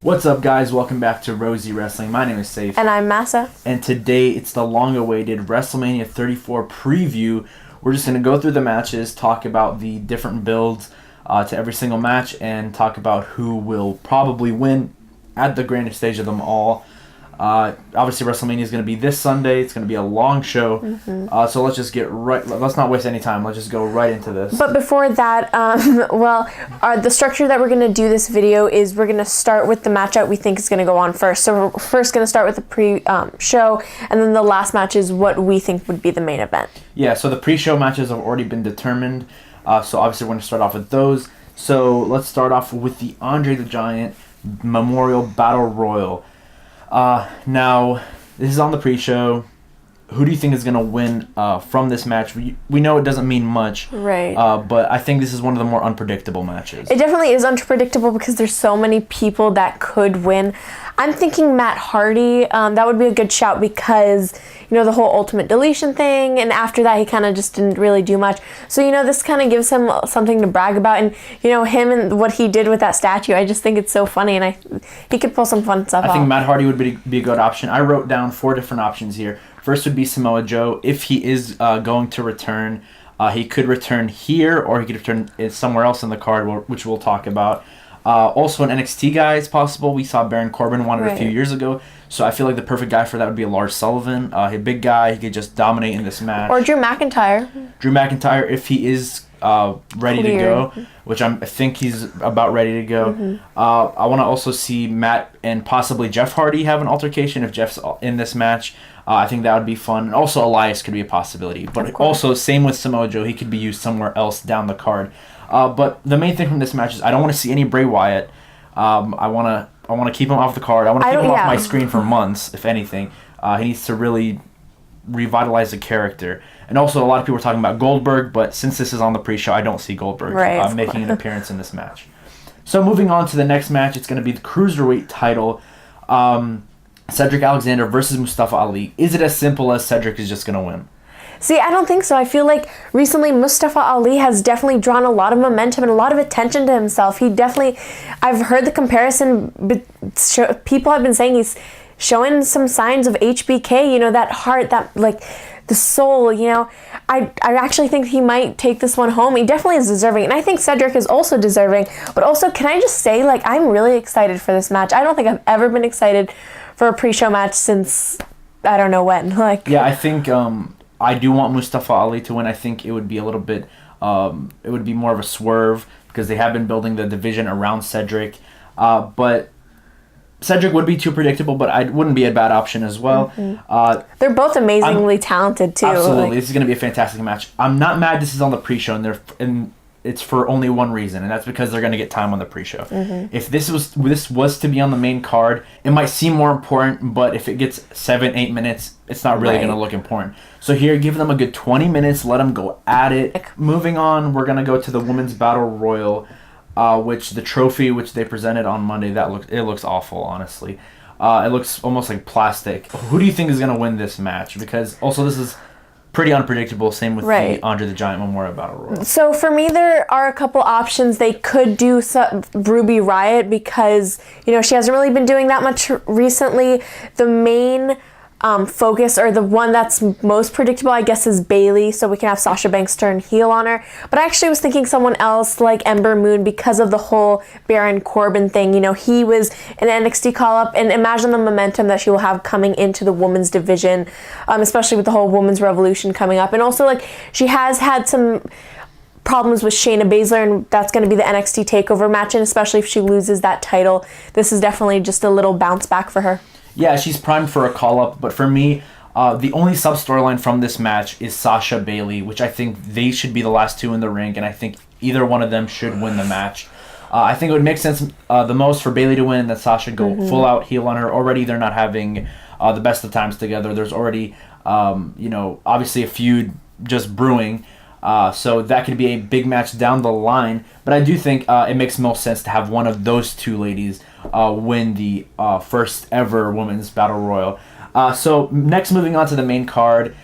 What's up, guys? Welcome back to Rosie Wrestling. My name is Saif. And I'm Massa. And today it's the long-awaited WrestleMania 34 preview. We're just going to go through the matches, talk about the different builds to every single match, and talk about who will probably win at the grandest stage of them all. Obviously, WrestleMania is going to be this Sunday. It's going to be a long show. So let's just get right. Let's not waste any time. Let's just go right into this. But before that, the structure that we're going to do this video is we're going to start with the match that we think is going to go on first. So we're first going to start with the pre-show, and then the last match is what we think would be the main event. Yeah, so the pre-show matches have already been determined. So obviously we're going to start off with those. So let's start off with the Andre the Giant Memorial Battle Royal. Now, this is on the pre-show. Who do you think is going to win from this match? We know it doesn't mean much. Right. But I think this is one of the more unpredictable matches. It definitely is unpredictable because there's so many people that could win. I'm thinking Matt Hardy. That would be a good shout because, the whole Ultimate Deletion thing, and after that he kind of just didn't really do much. So, this kind of gives him something to brag about. And, him and what he did with that statue, I just think it's so funny, and he could pull some fun stuff off. I think Matt Hardy would be a good option. I wrote down 4 different options here. First would be Samoa Joe. If he is going to return, he could return here, or he could return somewhere else in the card, which we'll talk about. Also, an NXT guy is possible. We saw Baron Corbin wanted a few years ago, so I feel like the perfect guy for that would be a Lars Sullivan. A big guy, he could just dominate in this match. Or Drew McIntyre. Drew McIntyre, if he is ready to go, which I think he's about ready to go. I want to also see Matt and possibly Jeff Hardy have an altercation if Jeff's in this match. I think that would be fun. And also Elias could be a possibility. But also, same with Samoa Joe. He could be used somewhere else down the card. But the main thing from this match is I don't want to see any Bray Wyatt. I want to keep him off the card. I want to keep him off my screen for months, if anything. He needs to really revitalize the character. And also, a lot of people are talking about Goldberg, but since this is on the pre-show, I don't see Goldberg making an appearance in this match. So moving on to the next match, it's going to be the Cruiserweight title. Cedric Alexander versus Mustafa Ali. Is it as simple as Cedric is just going to win? See, I don't think so. I feel like recently Mustafa Ali has definitely drawn a lot of momentum and a lot of attention to himself. I've heard the comparison, people have been saying he's showing some signs of HBK, that heart, that the soul, I actually think he might take this one home. He definitely is deserving, and I think Cedric is also deserving. But also, can I just say, I'm really excited for this match. I don't think I've ever been excited for a pre-show match since I don't know when. Yeah, I think I do want Mustafa Ali to win. I think it would be a little bit, it would be more of a swerve because they have been building the division around Cedric. But Cedric would be too predictable, but I wouldn't be a bad option as well. They're both amazingly talented too. Absolutely, this is going to be a fantastic match. I'm not mad this is on the pre-show, and it's for only one reason, and that's because they're going to get time on the pre-show. If this was to be on the main card, it might seem more important, but if it gets 7-8 minutes, it's not really going to look important. So here, give them a good 20 minutes, let them go at it. Moving on, we're going to go to the Women's Battle Royal, which the trophy which they presented on Monday, it looks awful, honestly. It looks almost like plastic. Who do you think is going to win this match? Because also this is pretty unpredictable. Same with the Andre the Giant Memorial Battle Royal. So for me, there are a couple options. They could do Ruby Riott because she hasn't really been doing that much recently. The main focus, or the one that's most predictable, I guess, is Bayley, so we can have Sasha Banks turn heel on her. But I actually was thinking someone else like Ember Moon because of the whole Baron Corbin thing. He was an NXT call-up, and imagine the momentum that she will have coming into the women's division, especially with the whole women's revolution coming up. And also, she has had some problems with Shayna Baszler, and that's going to be the NXT TakeOver match, and especially if she loses that title, this is definitely just a little bounce back for her. Yeah, she's primed for a call-up, but for me, the only sub-storyline from this match is Sasha Bayley, which I think they should be the last two in the ring, and I think either one of them should win the match. I think it would make sense the most for Bayley to win and that Sasha go full-out heel on her. Already they're not having the best of times together. There's already, obviously a feud just brewing. So that could be a big match down the line. But I do think it makes most sense to have one of those two ladies win the first ever Women's Battle Royal. So next, moving on to the main card,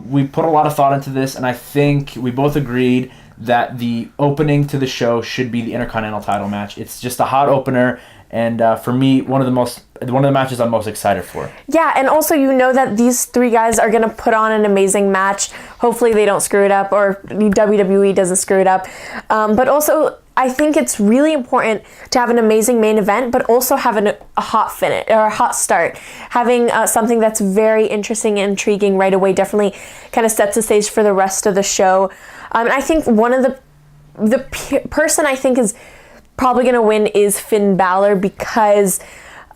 we put a lot of thought into this, and I think we both agreed that the opening to the show should be the Intercontinental title match. It's just a hot opener, And for me, one of the matches I'm most excited for. Yeah, and also you know that these three guys are going to put on an amazing match. Hopefully they don't screw it up, or WWE doesn't screw it up. But also, I think it's really important to have an amazing main event, but also having a hot finish or a hot start. Having something that's very interesting and intriguing right away definitely kind of sets the stage for the rest of the show. And I think one of the person I think is probably going to win is Finn Balor, because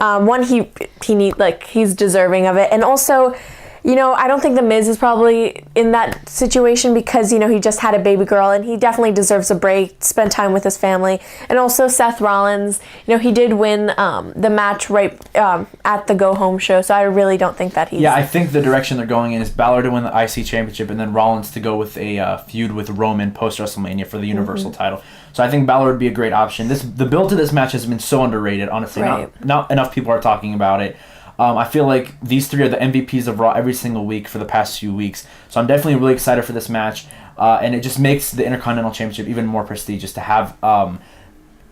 one, he's deserving of it, and also, you know, I don't think The Miz is probably in that situation because, you know, he just had a baby girl and he definitely deserves a break, spend time with his family. And also Seth Rollins, you know, he did win the match right at the Go Home show, so I really don't think that he's... Yeah, I think the direction they're going in is Balor to win the IC Championship and then Rollins to go with a feud with Roman post-WrestleMania for the Universal title. So I think Balor would be a great option. The build to this match has been so underrated, honestly. Right. Not enough people are talking about it. I feel like these three are the MVPs of Raw every single week for the past few weeks. So I'm definitely really excited for this match. And it just makes the Intercontinental Championship even more prestigious to have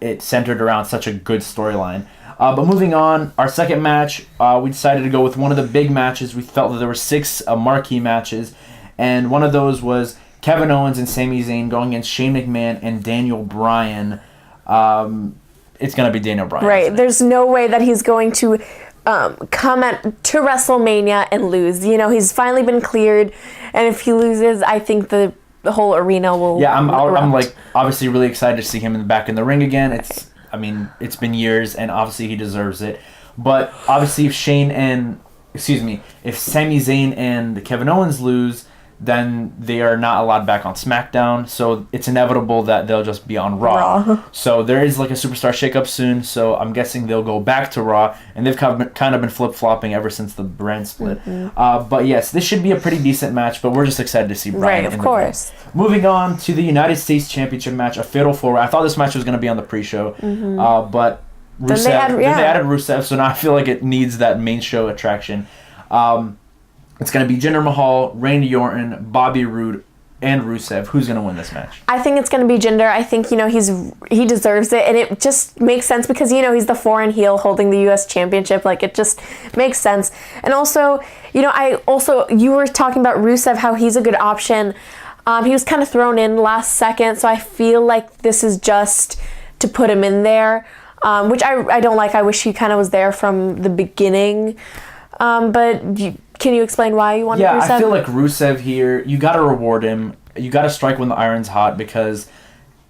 it centered around such a good storyline. But moving on, our second match, we decided to go with one of the big matches. We felt that there were 6 marquee matches. And one of those was Kevin Owens and Sami Zayn going against Shane McMahon and Daniel Bryan. It's going to be Daniel Bryan. Right. There's no way that he's going to... come to WrestleMania and lose. You know, he's finally been cleared, and if he loses, I think the whole arena will. Yeah, I'm like obviously really excited to see him back in the ring again. It's been years, and obviously he deserves it. But obviously, if Sami Zayn and Kevin Owens lose, then they are not allowed back on SmackDown, so it's inevitable that they'll just be on Raw. So there is like a superstar shakeup soon, so I'm guessing they'll go back to Raw, and they've kind of been flip-flopping ever since the brand split. But yes, this should be a pretty decent match, but we're just excited to see Bryan. Right, of course. Moving on to the United States Championship match, a Fatal 4-Way. I thought this match was going to be on the pre-show, but Rusev, then they added Rusev, so now I feel like it needs that main show attraction. It's going to be Jinder Mahal, Randy Orton, Bobby Roode, and Rusev. Who's going to win this match? I think it's going to be Jinder. I think, you know, he deserves it, and it just makes sense because, you know, he's the foreign heel holding the U.S. Championship. Like, it just makes sense. And also, you know, you were talking about Rusev, how he's a good option. He was kind of thrown in last second, so I feel like this is just to put him in there, which I don't like. I wish he kind of was there from the beginning. Can you explain why you want Rusev? Yeah, I feel like Rusev here, you got to reward him. You got to strike when the iron's hot because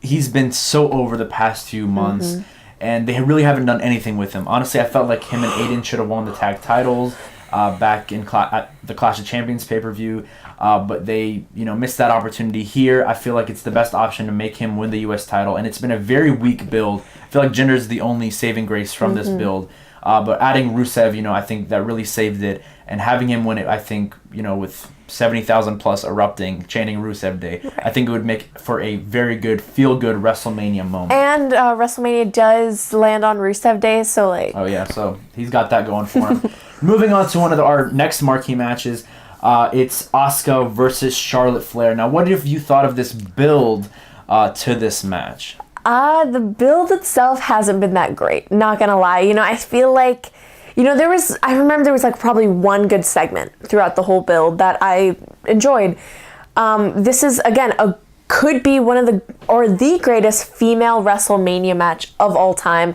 he's been so over the past few months, and they really haven't done anything with him. Honestly, I felt like him and Aiden should have won the tag titles back in at the Clash of Champions pay-per-view, but they missed that opportunity here. I feel like it's the best option to make him win the U.S. title, and it's been a very weak build. I feel like Jinder's the only saving grace from this build. But adding Rusev, I think that really saved it. And having him win it, I think, with 70,000 plus erupting, chanting Rusev Day, right. I think it would make for a very good, feel-good WrestleMania moment. And WrestleMania does land on Rusev Day, so like... Oh, yeah, so he's got that going for him. Moving on to one of our next marquee matches, it's Asuka versus Charlotte Flair. Now, what have you thought of this build to this match? The build itself hasn't been that great, not gonna lie. I feel like, I remember there was like probably one good segment throughout the whole build that I enjoyed. This is, again, could be one of the greatest female WrestleMania match of all time.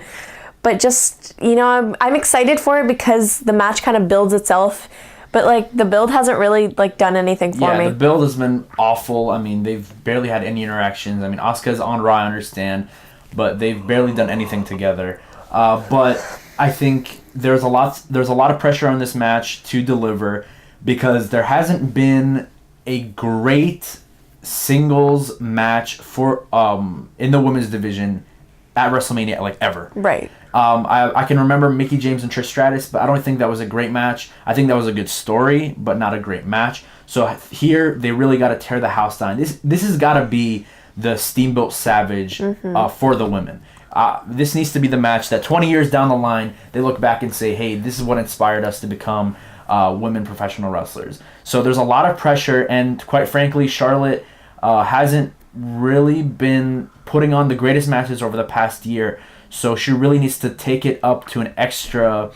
But just, I'm excited for it because the match kind of builds itself. But, like, the build hasn't really, like, done anything for me. Yeah, the build has been awful. I mean, they've barely had any interactions. I mean, Asuka's on Raw, I understand, but they've barely done anything together. But I think there's a lot of pressure on this match to deliver because there hasn't been a great singles match for in the women's division at WrestleMania, like, ever. Right. I can remember Mickie James and Trish Stratus, but I don't think that was a great match. I think that was a good story, but not a great match. So here, they really got to tear the house down. This has got to be the Steamboat Savage for the women. This needs to be the match that 20 years down the line, they look back and say, hey, this is what inspired us to become women professional wrestlers. So there's a lot of pressure, and quite frankly, Charlotte hasn't really been putting on the greatest matches over the past year. So she really needs to take it up to an extra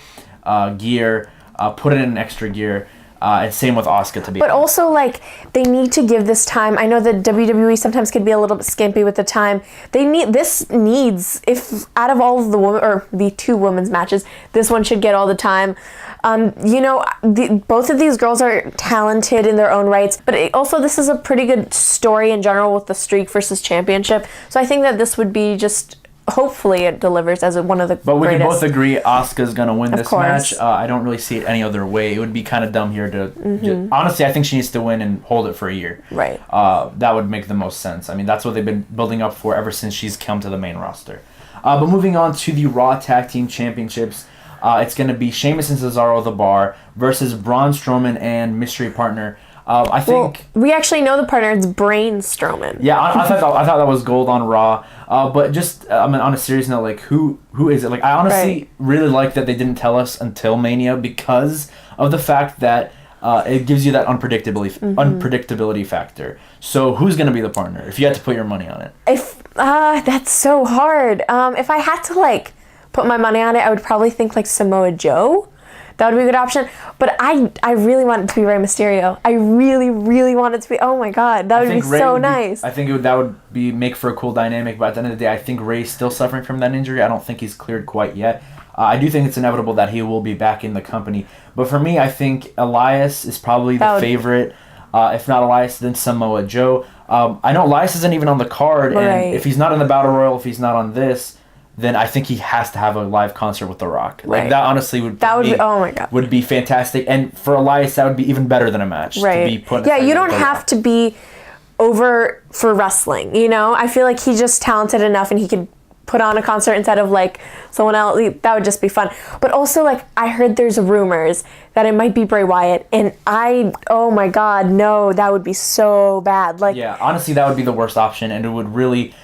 gear, put it in an extra gear. And same with Asuka, to be But honest. also, like, they need to give this time. I know that WWE sometimes can be a little bit skimpy with the time. If out of all of the women, or the 2 women's matches, this one should get all the time. Both of these girls are talented in their own rights, but this is a pretty good story in general with the streak versus championship. So I think that this would be just, hopefully it delivers as one of the But we greatest. can both agree Asuka's going to win this course. match. I don't really see it any other way. It would be kind of dumb here to... honestly, I think she needs to win and hold it for a year. Right. That would make the most sense. I mean, that's what they've been building up for ever since she's come to the main roster. But moving on to the Raw Tag Team Championships, it's going to be Sheamus and Cesaro the Bar versus Braun Strowman and mystery partner. I think we actually know the partner. It's Braun Strowman. Yeah, I thought that was gold on Raw. But just on a serious note, like who is it? Like I honestly really like that they didn't tell us until Mania because of the fact that it gives you that unpredictability factor. So who's gonna be the partner if you had to put your money on it? That's so hard. If I had to put my money on it, I would probably think Samoa Joe. That would be a good option. But I really want it to be Rey Mysterio. I really, really want it to be. Oh my God, that would be so nice. I think that would make for a cool dynamic. But at the end of the day, I think Rey's still suffering from that injury. I don't think he's cleared quite yet. I do think it's inevitable that he will be back in the company. But for me, I think Elias is probably the favorite. If not Elias, then Samoa Joe. I know Elias isn't even on the card, and if he's not in the Battle Royal, if he's not on this, then I think he has to have a live concert with The Rock. Like that honestly would be oh my God, would be fantastic. And for Elias, that would be even better than a match to be put. Yeah, you don't have to be over for wrestling. I feel like he's just talented enough, and he could put on a concert instead of someone else. That would just be fun. But also I heard there's rumors that it might be Bray Wyatt, and oh my God, no, that would be so bad. Yeah, honestly, that would be the worst option, and it would really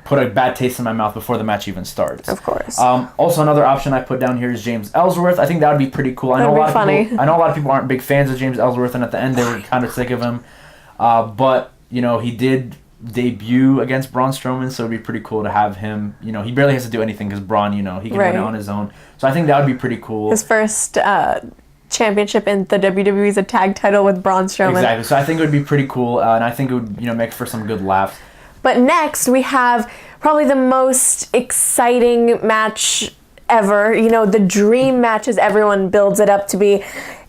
put a bad taste in my mouth before the match even starts. Of course. Also, another option I put down here is James Ellsworth. I think that would be pretty cool. I know a lot of people aren't big fans of James Ellsworth, and at the end they were kind of sick of him. But he did debut against Braun Strowman, so it'd be pretty cool to have him. He barely has to do anything because Braun, he can win it on his own. So I think that would be pretty cool. His first championship in the WWE is a tag title with Braun Strowman. Exactly. So I think it would be pretty cool, and I think it would make for some good laughs. But next, we have probably the most exciting match ever. The dream match as everyone builds it up to be.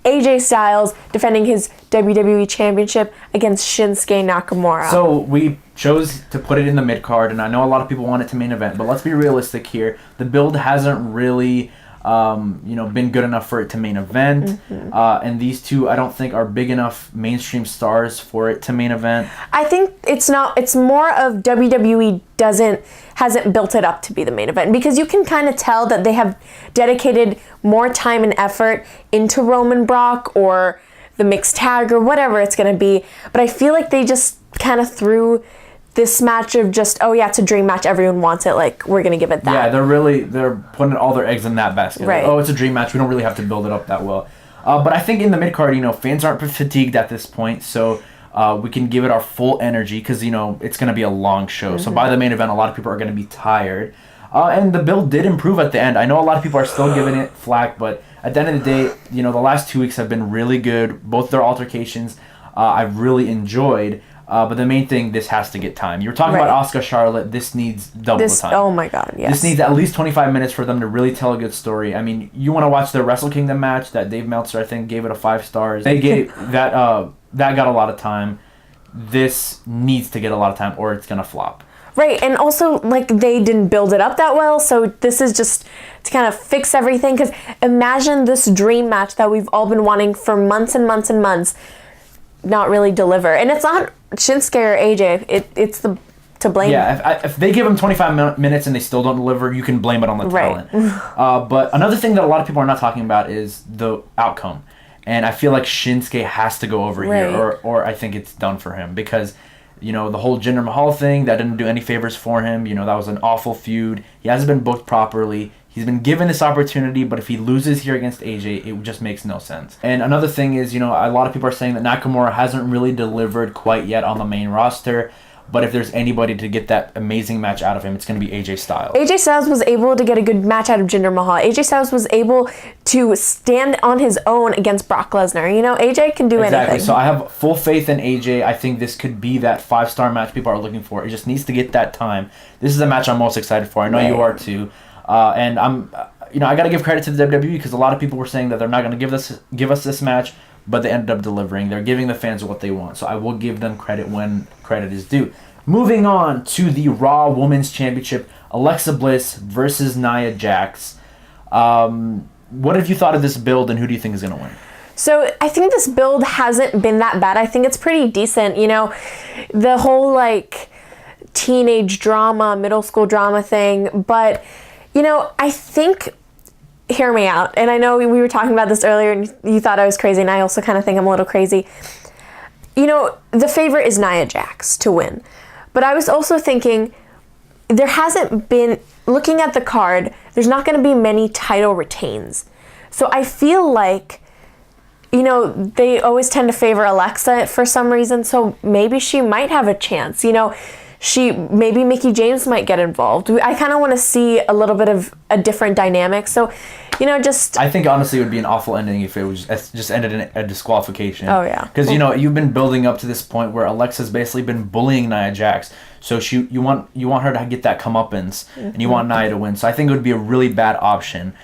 AJ Styles defending his WWE Championship against Shinsuke Nakamura. So we chose to put it in the mid-card, and I know a lot of people want it to main event, but let's be realistic here. The build hasn't really been good enough for it to main event. And these two, I don't think, are big enough mainstream stars for it to main event. I think it's not. It's more of WWE hasn't built it up to be the main event, because you can kind of tell that they have dedicated more time and effort into Roman Brock or the mixed tag or whatever it's going to be. But I feel like they just kind of threw this match of just, oh yeah, it's a dream match, everyone wants it, we're gonna give it that. Yeah, they're putting all their eggs in that basket. Right. Oh, it's a dream match, we don't really have to build it up that well. But I think in the mid-card, fans aren't fatigued at this point, so we can give it our full energy, because it's gonna be a long show. So by the main event, a lot of people are gonna be tired. And the build did improve at the end. I know a lot of people are still giving it flack, but at the end of the day, the last 2 weeks have been really good. Both their altercations I've really enjoyed. But the main thing, this has to get time. You were talking about Asuka Charlotte. This needs double the time. Oh my God, yes. This needs at least 25 minutes for them to really tell a good story. I mean, you want to watch the Wrestle Kingdom match that Dave Meltzer, I think, gave it a 5 stars. They gave that got a lot of time. This needs to get a lot of time, or it's gonna flop. Right, and also, they didn't build it up that well, so this is just to kind of fix everything, because imagine this dream match that we've all been wanting for months and months and months not really deliver. And it's not Shinsuke or AJ, it's to blame. Yeah, if they give them 25 minutes and they still don't deliver, you can blame it on the talent. But another thing that a lot of people are not talking about is the outcome. And I feel like Shinsuke has to go over here, or I think it's done for him, because the whole Jinder Mahal thing, that didn't do any favors for him. That was an awful feud. He hasn't been booked properly. He's been given this opportunity, but if he loses here against AJ, it just makes no sense. And another thing is, a lot of people are saying that Nakamura hasn't really delivered quite yet on the main roster. But if there's anybody to get that amazing match out of him, it's going to be AJ Styles. AJ Styles was able to get a good match out of Jinder Mahal. AJ Styles was able to stand on his own against Brock Lesnar. You know, AJ can do anything. So I have full faith in AJ. I think this could be that 5-star match people are looking for. It just needs to get that time. This is the match I'm most excited for. I know you are too. And I'm, I got to give credit to the WWE because a lot of people were saying that they're not going to give us this match, but they ended up delivering. They're giving the fans what they want. So I will give them credit when credit is due. Moving on to the Raw Women's Championship, Alexa Bliss versus Nia Jax. What have you thought of this build, and who do you think is going to win? So I think this build hasn't been that bad. I think it's pretty decent. You know, the whole like teenage drama, middle school drama thing. But, you know, I think... Hear me out. And I know we were talking about this earlier and you thought I was crazy, and I also kind of think I'm a little crazy. You know, the favorite is Nia Jax to win. But I was also thinking there hasn't been, looking at the card, there's not going to be many title retains. So I feel like, you know, they always tend to favor Alexa for some reason, so maybe she might have a chance. You know, maybe Mickie James might get involved. I kind of want to see a little bit of a different dynamic. So, you know, I think honestly it would be an awful ending if it was just ended in a disqualification. Oh yeah. Because you know you've been building up to this point where Alexa's basically been bullying Nia Jax. So you want her to get that comeuppance, and you want Nia to win. So I think it would be a really bad option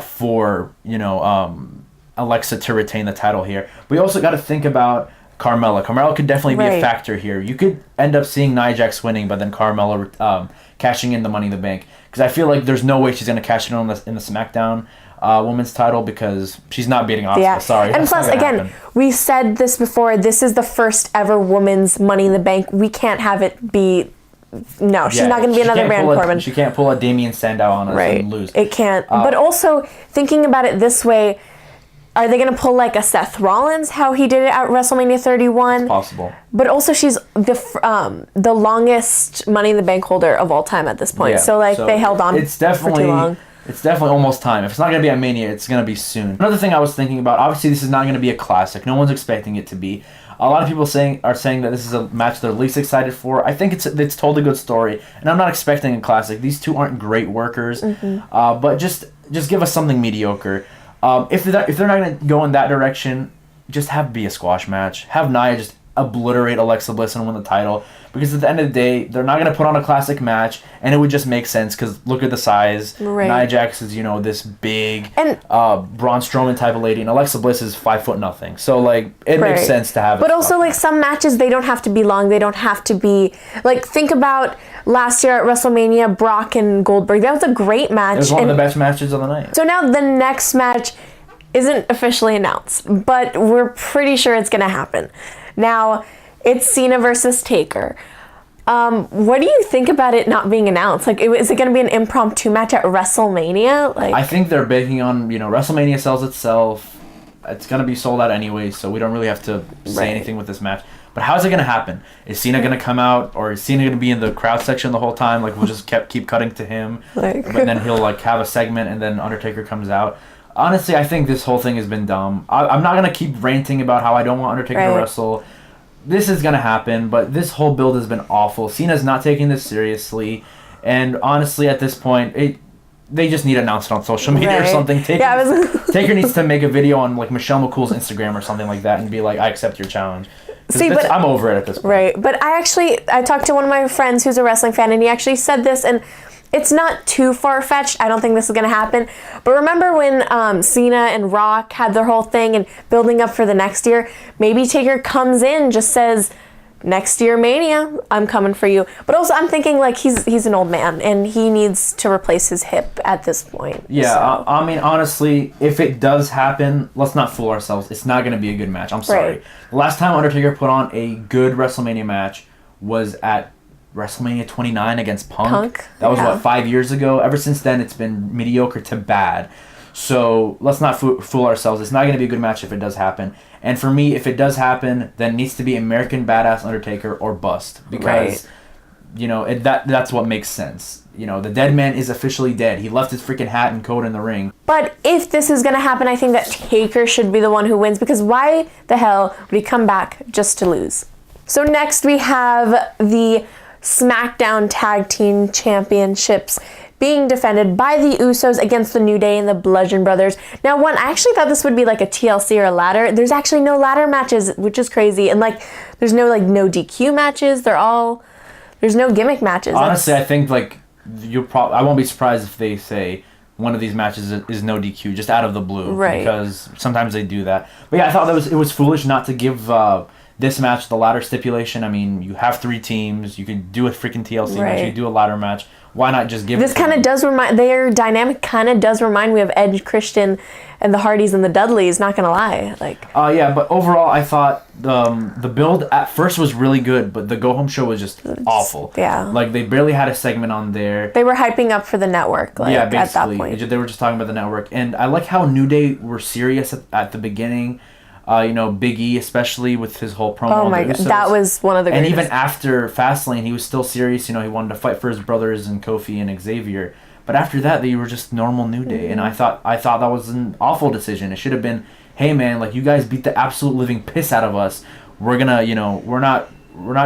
for Alexa to retain the title here. We also got to think about Carmella. Carmella could definitely be a factor here. You could end up seeing Nia Jax winning, but then Carmella cashing in the Money in the Bank. Because I feel like there's no way she's going to cash it in the SmackDown Women's title because she's not beating Asuka. Yeah. Sorry. And plus, again, we said this before. This is the first ever women's Money in the Bank. We can't have it be... No, she's not going to be another Baron Corbin. She can't pull a Damian Sandow on us and lose. It can't. But also, thinking about it this way... Are they going to pull like a Seth Rollins, how he did it at WrestleMania 31? It's possible. But also she's the longest Money in the Bank holder of all time at this point. Yeah, so they held on for too long. It's definitely almost time. If it's not going to be at Mania, it's going to be soon. Another thing I was thinking about, obviously this is not going to be a classic. No one's expecting it to be. A lot of people are saying that this is a match they're least excited for. I think it's told a good story, and I'm not expecting a classic. These two aren't great workers, but just give us something mediocre. If they're not going to go in that direction, just have it be a squash match. Have Nia just obliterate Alexa Bliss and win the title. Because at the end of the day, they're not going to put on a classic match, and it would just make sense because look at the size. Right. Nia Jax is, this big Braun Strowman type of lady, and Alexa Bliss is 5'0". So it makes sense to have it. But also some matches, they don't have to be long. They don't have to be think about last year at WrestleMania, Brock and Goldberg. That was a great match. It was one of the best matches of the night. So now the next match isn't officially announced, but we're pretty sure it's going to happen. Now, it's Cena versus Taker. What do you think about it not being announced? Is it going to be an impromptu match at WrestleMania? I think they're banking on, WrestleMania sells itself. It's going to be sold out anyway, so we don't really have to say anything with this match. But how is it going to happen? Is Cena going to come out, or is Cena going to be in the crowd section the whole time? We'll just keep cutting to him, but then he'll have a segment, and then Undertaker comes out. Honestly, I think this whole thing has been dumb. I'm not going to keep ranting about how I don't want Undertaker to wrestle. This is going to happen, but this whole build has been awful. Cena's not taking this seriously, and honestly, at this point, they just need to announce it on social media or something. Taker needs to make a video on Michelle McCool's Instagram or something like that and be like, I accept your challenge. But I'm over it at this point. Right, but I talked to one of my friends who's a wrestling fan, and he actually said this, and it's not too far-fetched. I don't think this is going to happen. But remember when Cena and Rock had their whole thing and building up for the next year? Maybe Taker comes in, just says, next year Mania, I'm coming for you. But also I'm thinking he's an old man and he needs to replace his hip at this point. Yeah, so. I mean, honestly, if it does happen, let's not fool ourselves. It's not going to be a good match. I'm sorry. Right. The last time Undertaker put on a good WrestleMania match was at WrestleMania 29 against Punk. That was 5 years ago. Ever since then, it's been mediocre to bad. So let's not fool ourselves. It's not going to be a good match if it does happen. And for me, if it does happen, then it needs to be American Badass Undertaker or bust. Because, that's what makes sense. The dead man is officially dead. He left his freaking hat and coat in the ring. But if this is going to happen, I think that Taker should be the one who wins. Because why the hell would he come back just to lose? So next we have the SmackDown Tag Team Championships being defended by the Usos against the New Day and the Bludgeon Brothers. Now, I actually thought this would be like a TLC or a ladder. There's actually no ladder matches, which is crazy. And like, there's no DQ matches. There's no gimmick matches. Honestly, I think like I won't be surprised if they say one of these matches is no DQ just out of the blue, right? Because sometimes they do that. But yeah, I thought it was foolish not to give this match the ladder stipulation. I mean, you have 3 teams. You can do a freaking TLC match. You can do a ladder match. Why not just give this? Kind of does remind, their dynamic kind of does remind me of Edge, Christian, and the Hardys and the Dudleys, not gonna lie. Yeah, but overall I thought the build at first was really good, but the go home show was just awful. Yeah. Like they barely had a segment on there. They were hyping up for the network, basically. At that point. They were just talking about the network. And I like how New Day were serious at the beginning. Big E, especially with his whole promo. Oh my god, that was one of the greatest. And even after Fastlane, he was still serious. He wanted to fight for his brothers and Kofi and Xavier. But after that, they were just normal New Day, and I thought that was an awful decision. It should have been, hey man, like you guys beat the absolute living piss out of us. We're gonna, we're not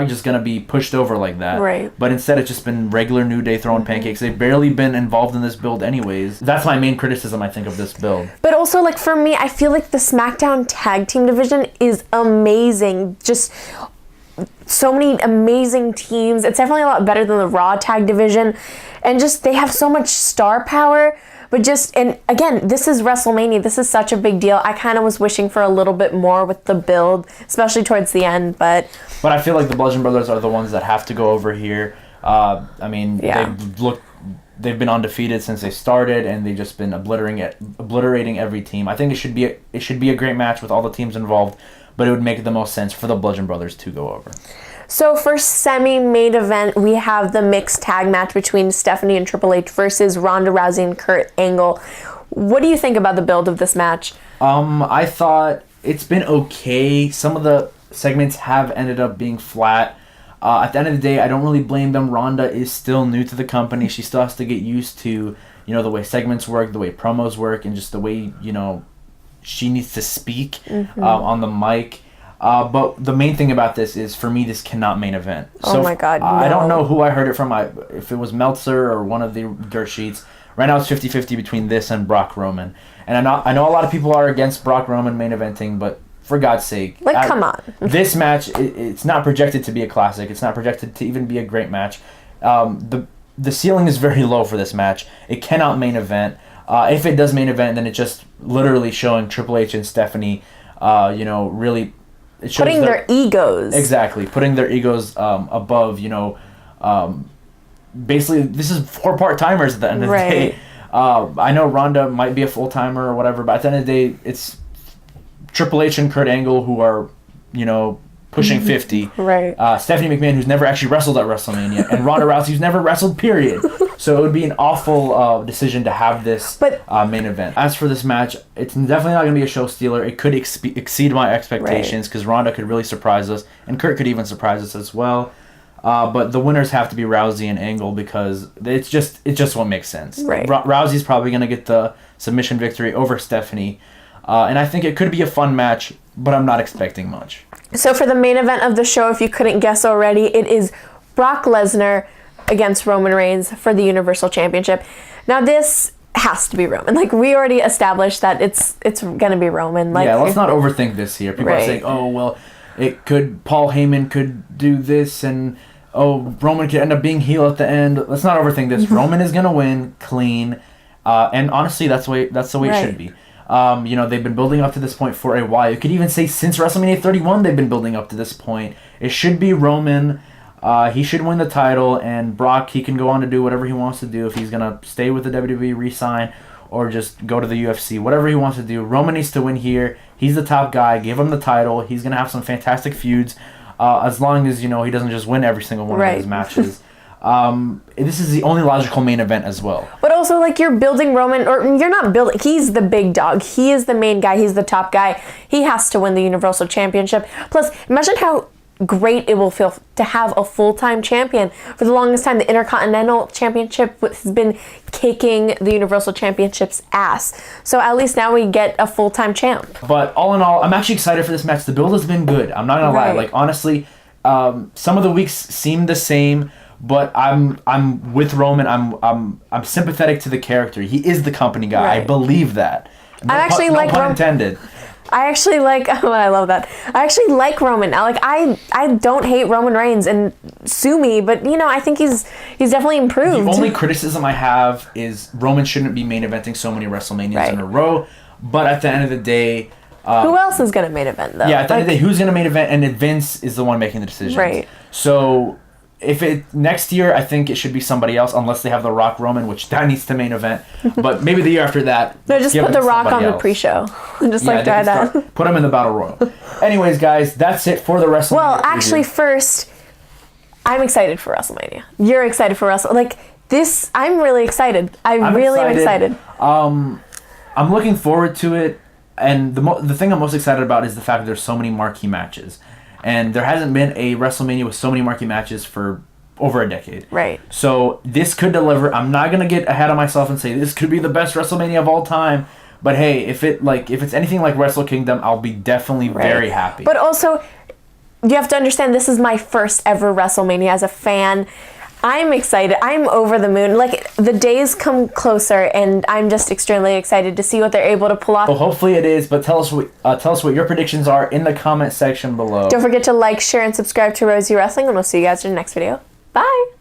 just gonna be pushed over like that. Right. But instead, it's just been regular New Day throwing pancakes. They've barely been involved in this build, anyways. That's my main criticism, I think, of this build. But also, like for me, I feel like the SmackDown Tag Team division is amazing. Just so many amazing teams. It's definitely a lot better than the Raw Tag division, and just they have so much star power. But and again, this is WrestleMania. This is such a big deal. I kind of was wishing for a little bit more with the build, especially towards the end. But I feel like the Bludgeon Brothers are the ones that have to go over here. They've been undefeated since they started, and they've just been obliterating every team. I think it should be a great match with all the teams involved, but it would make the most sense for the Bludgeon Brothers to go over. So for semi-main event, we have the mixed tag match between Stephanie and Triple H versus Ronda Rousey and Kurt Angle. What do you think about the build of this match? I thought it's been okay. Some of the segments have ended up being flat. At the end of the day, I don't really blame them. Ronda is still new to the company. She still has to get used to, the way segments work, the way promos work, and just the way, she needs to speak on the mic. But the main thing about this is, for me, this cannot main event. Oh my God, no. I don't know who I heard it from, if it was Meltzer or one of the dirt sheets. Right now it's 50-50 between this and Brock Roman. And I know a lot of people are against Brock Roman main eventing, but for God's sake. Come on. This match, it's not projected to be a classic. It's not projected to even be a great match. The ceiling is very low for this match. It cannot main event. If it does main event, then it's just literally showing Triple H and Stephanie, really... Putting their egos. Exactly. Putting their egos above, basically, this is 4 part-timers at the end of the day. I know Ronda might be a full-timer or whatever, but at the end of the day, it's Triple H and Kurt Angle who are, pushing 50. Right. Stephanie McMahon, who's never actually wrestled at WrestleMania, and Ronda Rousey, who's never wrestled, period. So it would be an awful decision to have this main event. As for this match, it's definitely not going to be a show stealer. It could exceed my expectations because Ronda could really surprise us, and Kurt could even surprise us as well. But the winners have to be Rousey and Angle because it's just what makes sense. Right. Rousey's probably going to get the submission victory over Stephanie. And I think it could be a fun match, but I'm not expecting much. So for the main event of the show, if you couldn't guess already, it is Brock Lesnar against Roman Reigns for the Universal Championship. Now this has to be Roman. We already established that it's gonna be Roman. Let's not overthink this here. People are saying, oh well, Paul Heyman could do this, and Roman could end up being heel at the end. Let's not overthink this. Roman is gonna win clean, and honestly, that's the way it should be. They've been building up to this point for a while. You could even say since WrestleMania 31 they've been building up to this point. It should be Roman. He should win the title, and Brock, he can go on to do whatever he wants to do. If he's going to stay with the WWE, re-sign, or just go to the UFC, whatever he wants to do. Roman needs to win here. He's the top guy. Give him the title. He's going to have some fantastic feuds, as long as, he doesn't just win every single one of his matches. This is the only logical main event as well. But also, you're building Roman, or you're not building, he's the big dog. He is the main guy. He's the top guy. He has to win the Universal Championship. Plus, imagine how great it will feel to have a full-time champion. For the longest time, the Intercontinental Championship has been kicking the Universal Championship's ass. So at least now we get a full-time champ. But all in all, I'm actually excited for this match. The build has been good. I'm not going to lie. Honestly, some of the weeks seem the same, but I'm with Roman. I'm sympathetic to the character. He is the company guy. Right. I believe that. I actually like pun intended. I actually like. Oh, I love that. I actually like Roman. I don't hate Roman Reigns, and sue me, but I think he's definitely improved. The only criticism I have is Roman shouldn't be main eventing so many WrestleManias in a row. But at the end of the day, who else is going to main event though? Yeah, at the end of the day, who's going to main event? And Vince is the one making the decisions. Right. So if next year, I think it should be somebody else, unless they have The Rock Roman, which that needs to main event. But maybe the year after that, no, just put The Rock on the pre-show. Just try that. Put him in the Battle Royal. Anyways, guys, that's it for the WrestleMania. Well, actually, first, I'm excited for WrestleMania. You're excited for WrestleMania. I'm really excited. I'm really excited. I'm looking forward to it, and the thing I'm most excited about is the fact that there's so many marquee matches. And there hasn't been a WrestleMania with so many marquee matches for over a decade. Right. So this could deliver. I'm not gonna get ahead of myself and say this could be the best WrestleMania of all time. But hey, if it's anything like Wrestle Kingdom, I'll be definitely very happy. But also, you have to understand this is my first ever WrestleMania as a fan. I'm excited. I'm over the moon. Like, the days come closer, and I'm just extremely excited to see what they're able to pull off. Well, hopefully it is, but tell us what your predictions are in the comment section below. Don't forget to like, share, and subscribe to Rosie Wrestling, and we'll see you guys in the next video. Bye!